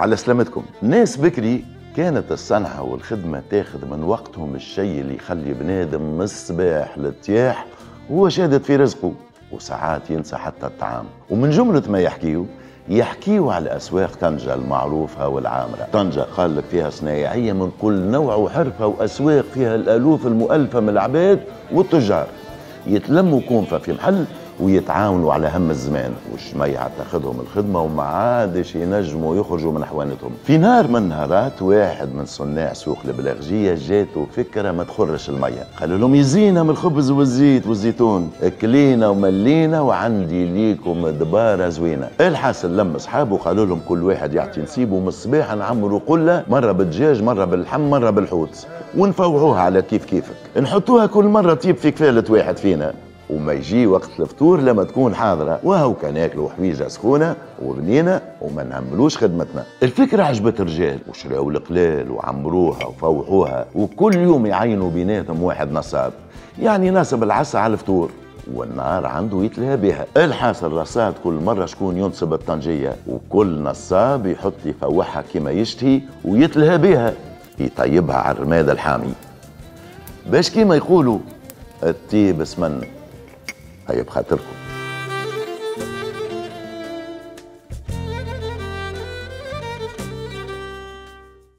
على سلامتكم. ناس بكري كانت الصنعة والخدمة تاخذ من وقتهم الشيء اللي يخلي بنادم من الصباح للتياح وهو شادد في رزقه، وساعات ينسى حتى الطعام. ومن جملة ما يحكيوا على أسواق طنجة المعروفة والعامرة. طنجة قال لك فيها صنايعية من كل نوع وحرفة، وأسواق فيها الآلوف المؤلفة من العباد والتجار يتلموا كونفة في محل ويتعاونوا على هم الزمان، والشميعة تاخذهم الخدمة وما عادش ينجموا يخرجوا من حوانتهم. في نهار من النهارات واحد من صناع سوق البلاغجية جاته فكرة ما تخرش المية. قالوا لهم يزينا من الخبز والزيت والزيتون، اكلينا وملينا وعندي ليكم دبارة زوينة. الحاصل لما اصحابه قالوا لهم كل واحد يعطي نصيبه من الصباح، نعمروا قلة مرة بالدجاج مرة باللحم مرة بالحوت، ونفوعوها على كيف كيفك، نحطوها كل مرة طيب في كفالة واحد فينا، وما يجي وقت الفطور لما تكون حاضرة وهو كان ياكلوا حويجة سخونة وبنينة وما نهملوش خدمتنا. الفكرة عجبت الرجال وشراو القلال وعمروها وفوحوها، وكل يوم يعينوا بيناتهم واحد نصاب، يعني نصب العصا على الفطور والنهار عنده يتلهى بها. الحاصل رصاد كل مرة شكون ينصب الطنجية، وكل نصاب يحط يفوحها كما يشتهي ويتلهى بها، يطيبها على الرماد الحامي باش كيما يقولوا الطيب اسمن. هيا بخاطركم.